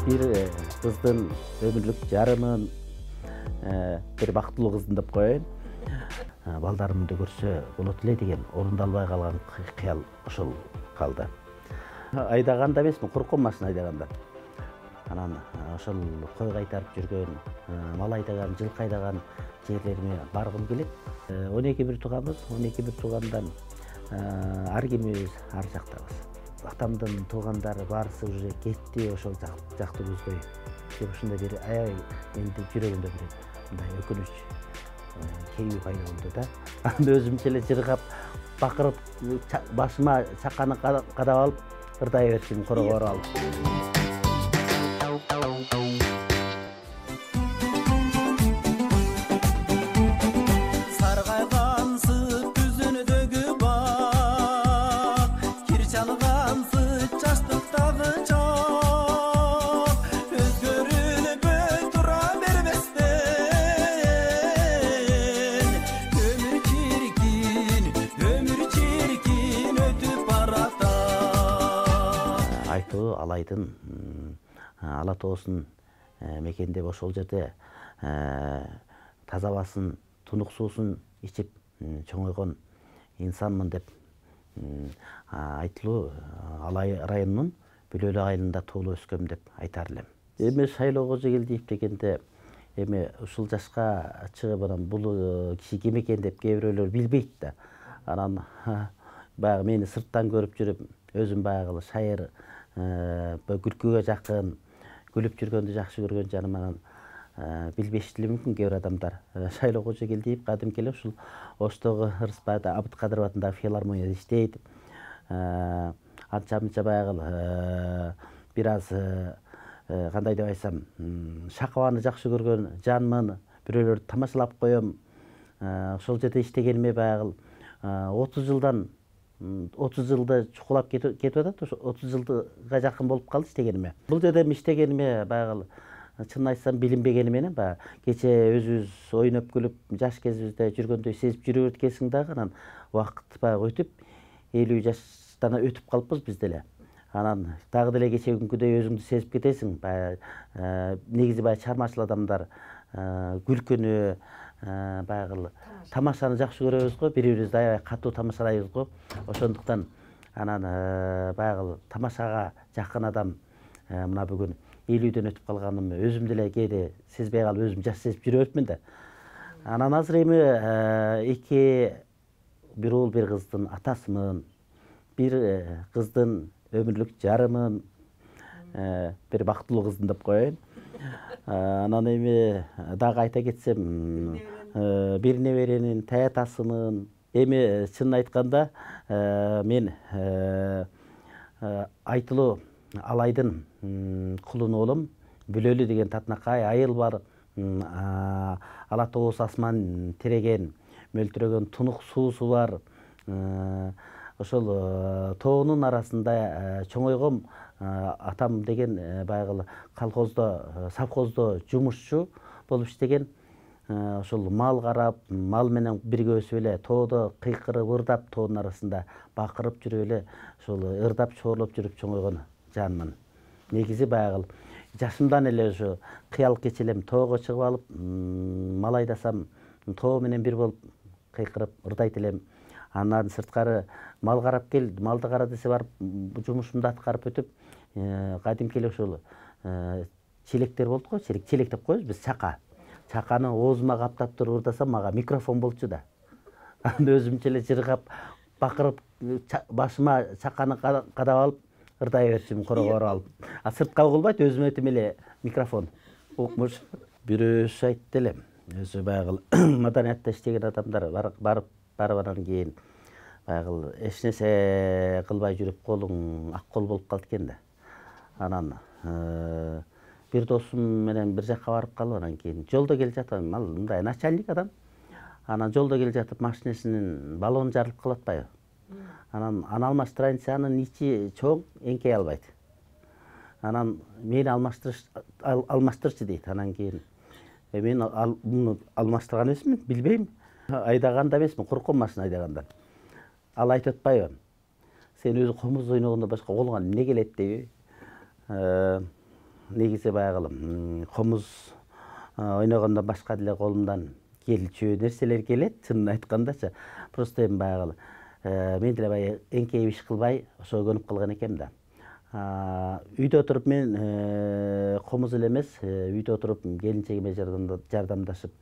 bir kыздын өмүрлүк жарымын, bir бактылуу кыздын деп коеюн. Балдарымды көрсө болот эле деген орундалбай калган кыял ошол калды. Айдаганда эмесмин, корком машина айдагандан. Анан ошол кой кайтарып жүргөн, мал айдаган, жылкы айдаган жерлериме баргым келет. 12 бир тууганбыз, 12 бир туугандан ар кимибиз ар жактабыз. Атамдын туугандары баарысы уже кетти, ошол жакты көздөй. Деп ушундай бир аябай менин жүрөгүмдө бир мындай өкүнүч, кейүү пайда болду да. Анда өзүмчө эле жыргап, бакырып, башыма чаканы кадап алып, ырдай берчүмүн корогоор алып. Алайдын Ала тоосун мекендеп ошол жерде таза абасын, тунук суусун ичип чоңойгон инсанмын деп айтылуу. Алай районунун Бүлөлү айылында туулуп өскөм деп айтар элем. Эми Шайлоо Кожогелдиев дегенде эми ушул жашка чыгып анан бул киши ким экен деп кээ бирөөлөр билбейт да. Анан баягы мени сырттан көрүп жүрүп, өзүм баягы шайыр күлкүгө жакын, күлүп жүргөндү жакшы көргөн жаным анан билбешти мүмкүн кээ бир адамдар. Шайлоо Кожогелдиев кадимки эле ушул Оштогу Ырысбайда Абыткадыров атындагы филармонияда иштейт. Анча-мынча баягы бир аз кандай деп айтсам, шакабаны жакшы көргөн жанмын, бирөөлөрдү тамашалап коем. Ошол жерде иштегениме баягы 30 жылда чукулап кетип атат, 30 жылга жакын болуп калды иштегениме. Бул жерде иштегениме баягы чынын айтсам билинбегени менен баягы кече өзүбүз ойноп күлүп жаш кезибизде жүргөндөй сезип жүрө берткенсиң дагы, анан убакыт баягы өтүп 50 жаштан өтүп калыппыз биз деле. Анан дагы деле кече күнкүдөй өзүңдү сезип кетесиң. Негизи баягы чыгармачыл адамдар күлкүнү, баягы тамашаны жакшы көрөбүз го, бири-бирибизди аябай катуу тамашалайбыз го. Ошондуктан анан баягы тамашага жакын адам мына бүгүн 50дөн өтүп калганым өзүм деле кээде сезбей калып, өзүм жаш сезип жүрө берипмин да. Анан азыр эми бир уул бир кыздын атасымын, бир кыздын өмүрлүк жарымын, бир бактылуу кыздын деп коеюн. Анан эми дагы айта кетсем, бир неберенин таятасымын. Эми чынын айтканда мен айтылуу Алайдын кулун оолум, Бүлөлү деген татынакай айыл бар. Ала тоос асман тиреген, мөлтүрөгөн тунук суусу бар. Ошол тоонун арасында чоңойгом. Атам деген баягы колхоздо, совхоздо жумушчу болуп иштеген. Ошол мал карап, мал менен бирге өсүп эле тоодо кыйкырып, ырдап, тоонун арасында бакырып жүрүп эле, ошол ырдап, чоорлоп жүрүп чоңойгон жанмын. Негизи баягы жашымдан эле ошо кыял кечелем тоого чыгып алып, мал айдасам, тоо менен бир болуп кыйкырып, ырдайт элем. Андан сырткары мал карап кел, малды кара десе барып, жумушумду аткарып өтүп, кадимки эле ошол челектер болду го, челек деп коебуз биз, чака. Чаканы оозума каптап туруп ырдасам, мага микрофон болчу да. Анда өзүмчө эле жыргап, бакырып, башыма чаканы кадап алып, ырдай берчүмүн корогоор алып. Сыртка угулбайт, өзүмө этим эле микрофон. Укмуш. Бирөөсү айтты эле. Өзү баягы маданиятта иштеген адамдар барып анан кийин баягы эч нерсе кылбай жүрүп колуң ак кол болуп калат экен да. Анан бир досум менен бир жакка барып калып, анан кийин жолдо келе жатам, ал мындай начальник адам. Анан жолдо келе жатып машинесинин баллону жарылып калып атпайбы? Анан аны алмаштырайын десе, анын ичи чоң, эңкей албайт. Анан мени алмаштырчы дейт. Анан кийин мен муну алмаштырган эмесмин, билбейм. Айдаганда эмесмин, корком машина айдагандан. Ал айтып атпайбы? Сен өзү комуз ойногондон башка колуңан эмне келет дейби? негизи баягы комуз ойногондон башка деле колумдан келчү нерселер келет, чынын айткандачы. Просто эми баягы мен деле баягы эңкейип иш кылбай ошого көнүп калган экенмин да. Үйдө отуруп мен комуз эле эмес, үйдө отуруп келинчегиме жардамдашып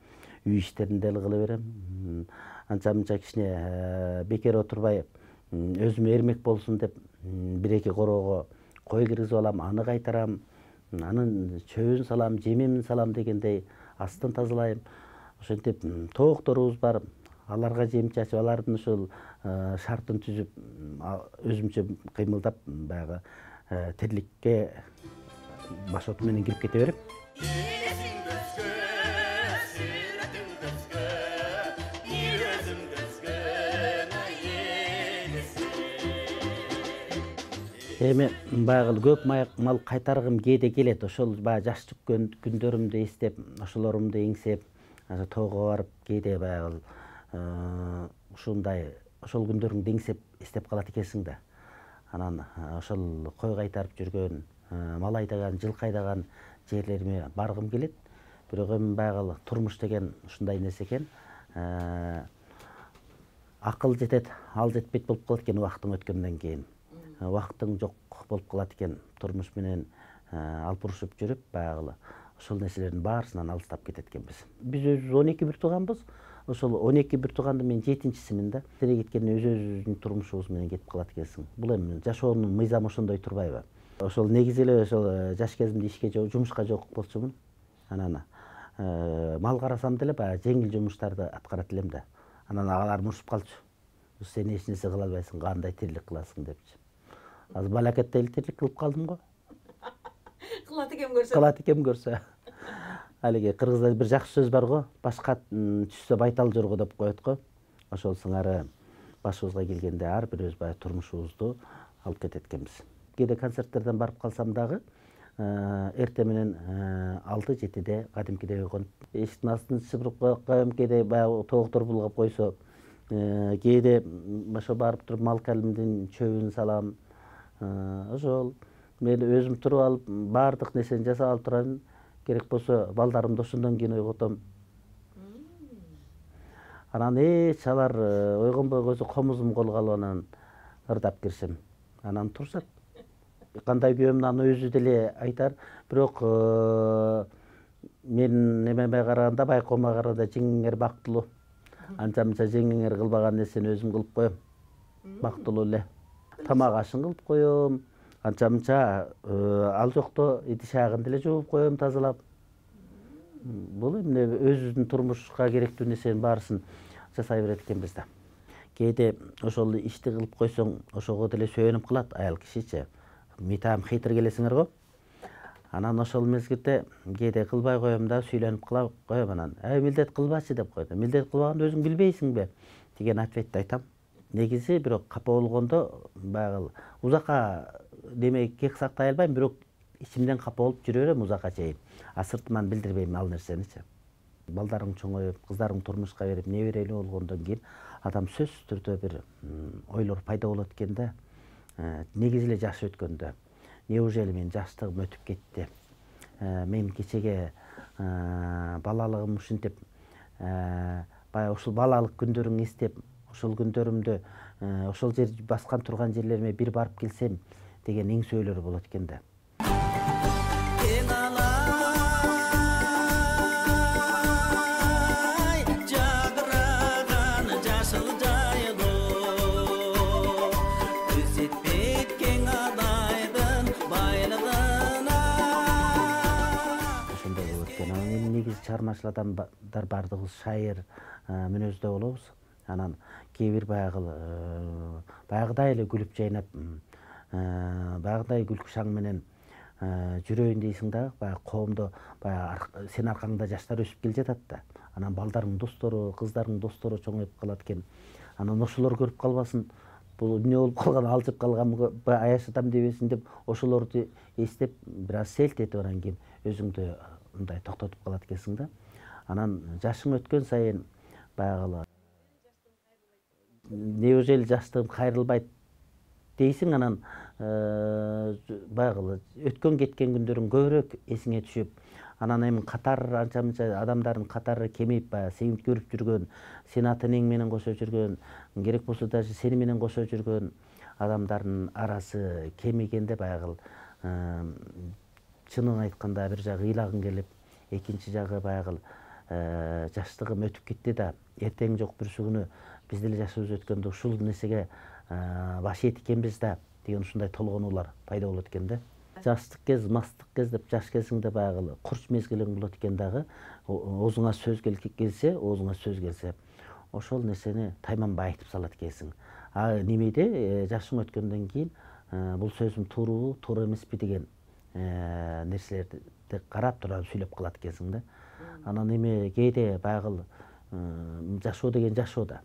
үй иштерин деле кыла берем. Анча-мынча кичине бекер отурбай өзүмө эрмек болсун деп бир-эки короого кой киргизип алам, аны кайтарам, анын чөбүн салам, жемин салам дегендей, астын тазалайм. Ошентип тоокторубуз бар, аларга жем чачып, алардын ушул шартын түзүп, өзүмчө кыймылдап баягы тирликке башоту менен кирип кете берем. Эми баягы көп мал кайтаргым кээде келет. Ошол баягы жаштык күндөрүмдү эстеп, ошолорумду эңсеп, тоого барып кээде баягы ушундай ошол күндөрүңдү эңсеп эстеп калат экенсиң да. Анан ошол кой кайтарып жүргөн, мал айдаган, жылкы айдаган жерлериме баргым келет. Бирок эми баягы турмуш деген ушундай нерсе экен. Акыл жетет, ал жетпейт болуп калат экен убактың өткөндөн кийин. Убактың жок болуп калат экен. Турмуш менен алпурушуп жүрүп, баягы ошол нерселердин баарысынан алыстап кетет экенбиз. Биз өзүбүз 12 бир тууганбыз. Ошол 12 бир туугандын мен 7-чисимин да. Тире кеткенде өзүбүздүн турмушубуз менен кетип калат экенсиң. Бул эми жашоонун мыйзамы ошондой турбайбы? Ошол негизи эле ошол жаш кезимде ишке жумушка жок болчумун. Анан мал карасам деле баягы жеңил жумуштарды аткарат элем да. Анан агалар мурушуп калчу. Сен эч нерсе кыла албайсың, кандай тирлик кыласың депчи. Азыр балакетте эле тирлик кылып калдым го. Кылат экем көрсө. Алиги кыргызда бир жакшы сөз бар го, башка түшсө байтал жорго деп коет го. Ошол сыңары башыбызга келгенде ар бирөөбүз баягы турмушубузду алып кетет экенбиз. Кээде концерттерден барып калсам дагы эртең менен 6-7-де кадимкидей ойгонуп, эшиктин астын чыпырып коем, кээде баягы тооктор булгап койсо, кээде ошо барып туруп мал калимдин чөбүн салам. Ошол мен өзүм туруп алып баардык нерсени жасап алып турам. Керек болсо балдарымды ошондон кийин ойготом. Анан алар ойгонбой койсо комузум колго алып анан ырдап киришем. Анан турушат. Кандай күйөөмүн аны өзү деле айтар. Бирок мен немеме караганда, байкоома караганда жеңеңер бактылуу. Анча-мынча жеңеңер кылбаган нерсени өзүм кылып коем. Бактылуу эле. Тамак ашын кылып коем. Анча-мынча ал жокто идиш аягын деле жууп коем, тазалап. Бул эмне өзүбүздүн турмушка керектүү нерсенин баарысын жасай берет экенбиз да. Кээде ошол ишти кылып койсоң, ошого деле сөөнүп калат аял кишичи. Митам хитр келесиңер го. Анан ошол мезгилде кээде кылбай коем да, сүйлөнүп кала коем анан. Милдет кылбачы деп койду. Милдет кылбаганды өзүң билбейсиңби деген ответти айтам. Негизи бирок капа болгондо баягы узакка неме кек сактай албайм, бирок ичимден капа болуп жүрө берем узакка чейин. Сыртыман билдирбейм ал нерсеничи. Балдарың чоңоюп, кыздарың турмушка берип, неберелүү болгондон кийин адам сөзсүз түрдө бир ойлор пайда болот экен да. Негизи эле жаш өткөндө. Неужели мен жаштыгым өтүп кетти? Мен кечеге балалыгым ушинтип, баягы ушул балалык күндөрүн эстеп, ошол күндөрүмдү ошол жер баскан турган жерлериме бир барып келсем деген эңсөөлөр болот экен да. Чыгармачыл адамдар бардыгыбыз шайыр мүнөздө болобуз. Анан кээ бир баягыдай эле күлүп жайнап, баягыдай күлкү шаң менен жүрөйүн дейсиң да, баягы коомдо баягы сен аркаңда жаштар өсүп келе жатат да. Анан балдарыңдын достору, кыздарыңдын достору чоңоюп калат экен. Анан ошолор көрүп калбасын, бул эмне болуп калган, алжып калганбы, аяшатам дебесин деп ошолорду эстеп, бир аз селт этип анан кийин өзүңдү мындай токтотуп калат экенсиң да. Анан жашың өткөн сайын баягы неужели жаштыгым кайрылбайт дейсиң, анан баягы өткөн кеткен күндөрүң көбүрөөк эсиңе түшүп, анан эми катар анча мынча адамдардын катары кемейип, баягы сени көрүп жүргөн, сени ата энең менен кошо жүргөн, керек болсо даже сени менен кошо жүргөн адамдардын арасы кемейгенде баягы чынын айтканда бир жагы ыйлагың келип, экинчи жагы баягы жаштыгым өтүп кетти да, эртең жок бүрсү күнү биз деле жашыбыз өткөндө ушул нерсеге баш ийет экенбиз да деген ушундай толгонуулар пайда болот экен да. Жаштык кез, мастык кез деп жаш кезиңде баягы курч мезгилиң болот экен дагы, оозуңа сөз келсе, оозуңа сөз келсе, ошол нерсени тайманбай айтып салат экенсиң. Немеде жашың өткөндөн кийин бул сөзүм туурабы, туура эмеспи деген нерселерди карап туруп сүйлөп калат экенсиң да. Анан эми кээде баягы жашоо деген жашоо да.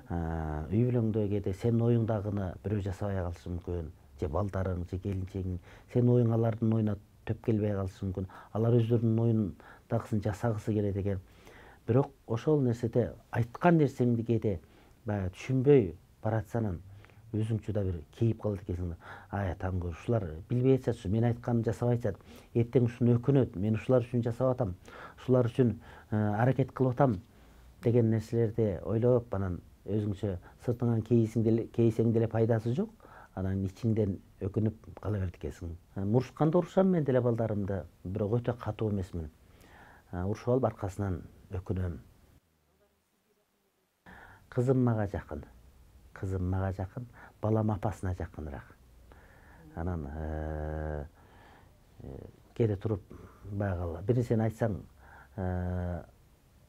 Үй бүлөңдө кээде сенин оюңдагыны бирөө жасабай калышы мүмкүн, же балдарың, же келинчегиң, сенин оюң алардын оюна төп келбей калышы мүмкүн. Алар өздөрүнүн оюндагысын жасагысы келет экен. Бирок ошол нерседе айткан нерсеңди кээде баягы түшүнбөй баратсаң, өзүңчү да бир кейип калат экенсиң. Таңгы ушулар билбей атышат, мен айтканымды жасабай атышат. Эртең ушуну өкүнөт, мен ушулар үчүн жасап атам, ушулар үчүн аракет кылып атам деген нерселерди ойлоп, анан өзүңчө сыртыңан кейисең деле пайдасы жок, анан ичиңден өкүнүп кала берет экенсиң. Урушканда урушам мен деле балдарымды, бирок өтө катуу эмесмин. Урушуп алып аркасынан өкүнөм. Кызым мага жакын, балам апасына жакыныраак. Анан кээде туруп баягы бир нерсени айтсаң,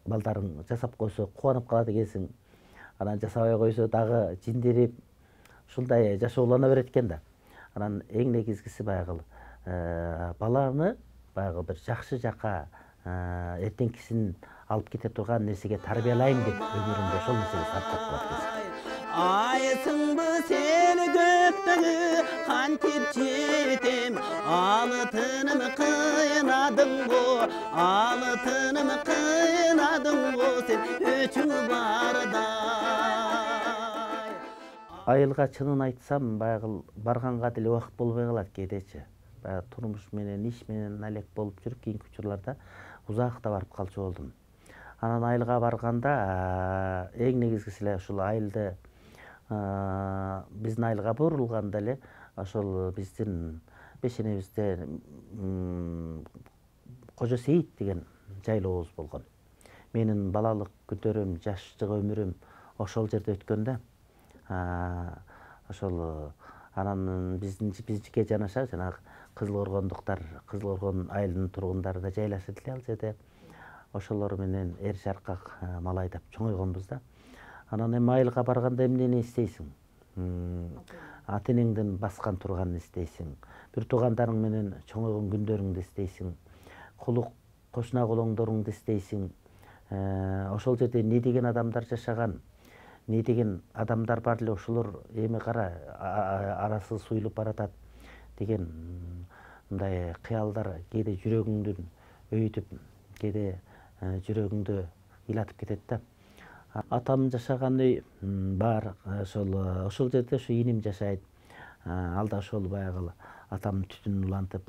балдарың жасап койсо кубанып калат экенсиң. Анан жасабай койсо дагы жиндирип, ушундай жашоолана берет экен да. Анан эң негизгиси баягы баланы баягы бир жакшы жакка, эртеңкисин алып кете турган нерсеге тарбиялайм деп өмүрүмдө ошол нерсеге сарптап калат экенсиң. Айсыңбы сени көктөгү кантип жетем, алытыным кыйнадыңбы, алытыным кыйнадыңбы сен өчүң бардай. Айылга чынын айтсам, баягы барганга деле убакыт болбой калат кээдечи. Баягы турмуш менен, иш менен алек болуп жүрүп, кийинки учурларда узакта барып калчу болдум. Анан айылга барганда эң негизгиси эле ушул айылды, биздин айылга бурулганда эле ошол биздин бешенебизде Кожо Сейит деген жайлообуз болгон. Менин балалык күндөрүм, жаштык өмүрүм ошол жерде өткөн да. Ошол анан биздикке жанаша жанагы Кызыл-Коргондуктар, Кызыл-Коргон айылынын тургундары да жайлашат эле ал жерде. Ошолор менен эр шаркак мал айдап чоңойгонбуз да. Анан эми айылга барганда эмнени эстейсиң? Ата энеңдин баскан турганын эстейсиң. Бир туугандарың менен чоңойгон күндөрүңдү эстейсиң. Кулук кошуна колоңдоруңду эстейсиң. Ошол жерде не деген адамдар жашаган, не деген адамдар бар эле, ошолор эми кара арасы суюлуп баратат деген мындай кыялдар кээде жүрөгүңдүн өйүтүп, кээде жүрөгүңдү ыйлатып кетет да. Атам жашаган үй бар, ошол жерде ушу иним жашайт. Ал да ошол баягы атам түтүн улантып,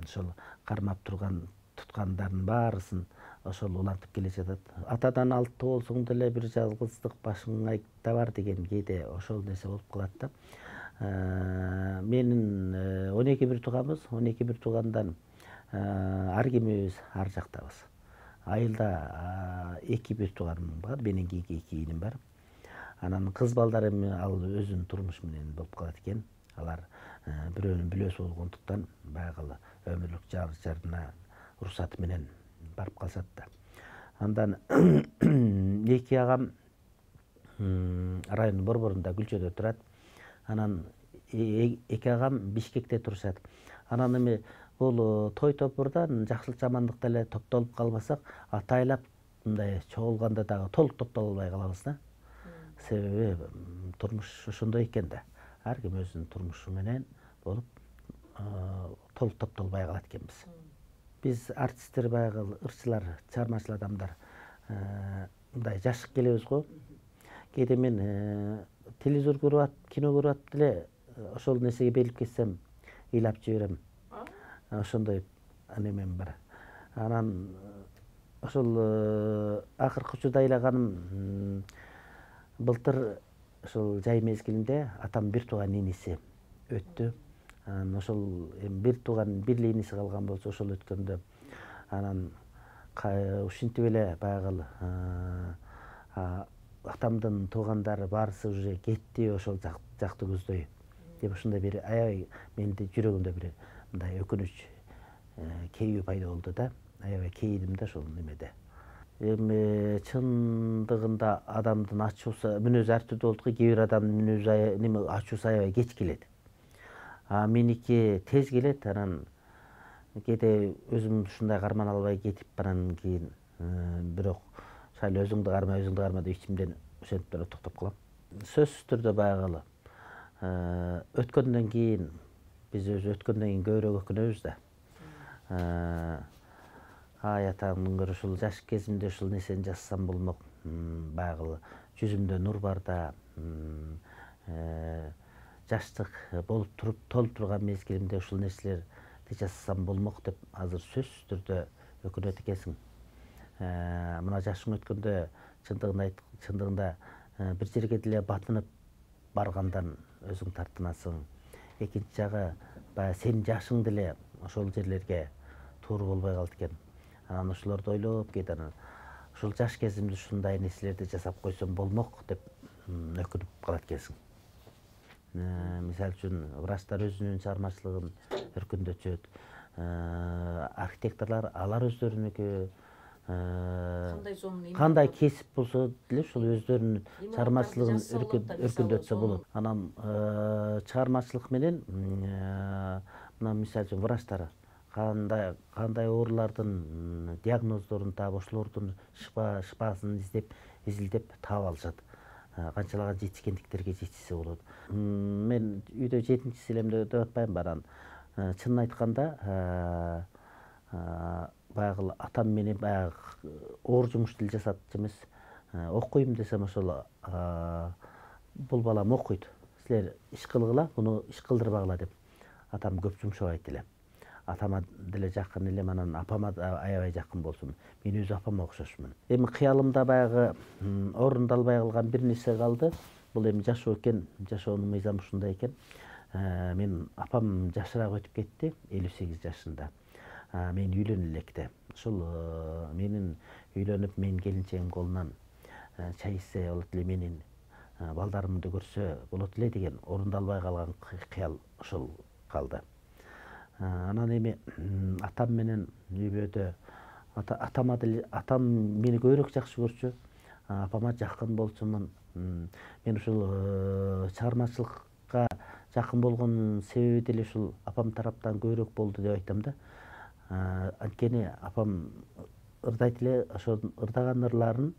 ошол кармап туткандардын баарысын ошол улантып келе жатат. Атадан алты болсоң деле бир жалгыздык башыңа табар деген кээде ошол нерсе болуп калат да. Менин 12 бир тууганбыз, 12 бир туугандан ар кимибиз ар жактабыз. Айылда 2 бир тууганым бар, менен кийинки 2 иним бар. Анан кыз балдар эми ал өзүнүн турмуш менен болуп калат экен. Алар бирөөнүн бүлөсү болгондуктан баягы өмүрлүк жарына уруксаты менен барып калышат да. Андан 2 агам райондун борборунда Күлчөдө турат. Анан 2 агам Бишкекте турушат. Анан эми бул той топурдан жакшылык жамандыкта эле топтолуп калбасак, атайлап мындай чогулганда дагы толук топтоло албай калабыз да. Себеби турмуш ошондой экен да. Ар ким өзүнүн турмушу менен болуп толук топтолбой калат экенбиз. Биз артисттер баягы ырчылар, чыгармачыл адамдар мындай жашык келебиз го. Кээде мен телевизор көрүп атып, кино көрүп атып деле ошол нерсеге берилип кетсем ыйлап жиберем. Ошондой немем бар. Анан ошол акыркы учурда ыйлаганым былтыр ошол жай мезгилинде атам бир тууган иниси өттү. Анан ошол бир тууган бир эле иниси калган болсо ошол өткөндө анан ушинтип эле баягы атамдын туугандары баарысы уже кетти, ошол жакты көздөй деп ушундай бир аябай менин жүрөгүмдө бир мындай өкүнүч кейүү пайда болду да. Аябай кейидим да ошол немеде. Эми чындыгында адамдын ачуусу мүнөзү ар түрдүү болот го. Кээ бир адамдын мүнөзү неме ачуусу аябай кеч келет. Меники тез келет. Анан кээде өзүм ушундай карман албай кетип анан кийин бирок шайлы өзүңдү карма деп ичимден ошентип эле токтоп калам. Сөзсүз түрдө баягы өткөндөн кийин биз өзү өткөндөн кийин көбүрөөк өкүнөбүз да. Ай атамдын көрө ушул жаш кезимде ушул нерсени жасасам болмок. Баягы жүзүмдө нур бар да. Жаштык болуп туруп толуп турган мезгилимде ушул нерселерди жасасам болмок деп азыр сөзсүз түрдө өкүнөт экенсиң. Мына жашың өткөндө чындыгында бир жерге деле батынып баргандан өзүң тартынасың. Экинчи жагы баягы сенин жашың деле ошол жерлерге туура болбой калат экен. Анан ошолорду ойлоп кейде анан ушул жаш кезимде ушундай нерселерди жасап койсом болмок деп өкүнүп калат экенсиң. Мисалы үчүн врачтар өзүнүн чыгармачылыгын өркүндөтөт. Архитекторлор алар өздөрүнүкү кандай кесип болсо деле ушул өздөрүнүн чыгармачылыгын өркүндөтсө болот. Анан чыгармачылык менен мына мисалы үчүн врачтар кандай оорулардын диагноздорун таап ошолордун шыпасын изилдеп таап алышат. Канчалаган жетишкендиктерге жетишсе болот. Мен үйдө 7-чи силемде деп атпайм баран. Чынын айтканда баягы атам менен баягы оор жумуш деле жасат эмес. Окуйм десем ошол бул балам окуйт. Силер иш кылгыла, муну иш кылдырбагыла деп атам көп жумшабайт эле. Атама деле жакын элем, анан апама да аябай жакын болсун. Мен өзү апама окшошмун. Эми кыялымда баягы орундалбай калган бир нерсе калды. Бул эми жашоо экен, жашоонун мыйзамы ушундай экен. Мен апам жашыраак өтүп кетти, 58 жашында. Мен үйлөнө электе. Ошол менин үйлөнүп, менин келинчегим колунан чай ичсе болот эле, менин балдарымды көрсө болот эле деген орундалбай калган кыял ошол калды. Анан эми атам менен үй-бүлөдө атам мени көбүрөөк жакшы көрчү, апама жакын болчумун. Мен ушул чыгармачылыкка жакын болгон себеби деле ушул апам тараптан көбүрөөк болду деп айтам да. Анткени апам ырдайт эле, ошол ырдаган ырларын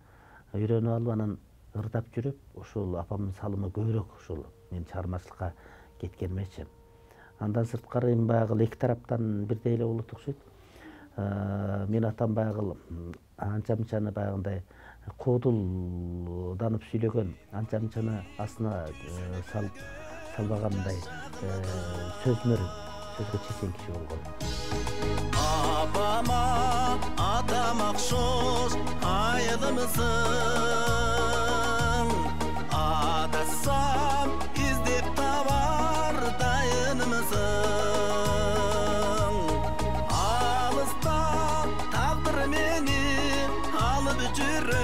үйрөнүп алып, анан ырдап жүрүп, ушул апамдын салымы көбүрөөк ушул мен чыгармачылыкка кеткенимечи. Андан сырткары баягы эки тараптан бирдей эле болот окшойт. Мен атам баягы анча-мынчаны баягындай коодулданып сүйлөгөн, анча-мынчаны астына салбагандай сөзгө чечен киши болгон. Апама атам окшош айылымсың, адасам издеп табар дайынымсың. Алыста тагдыр мени алып жүрөт.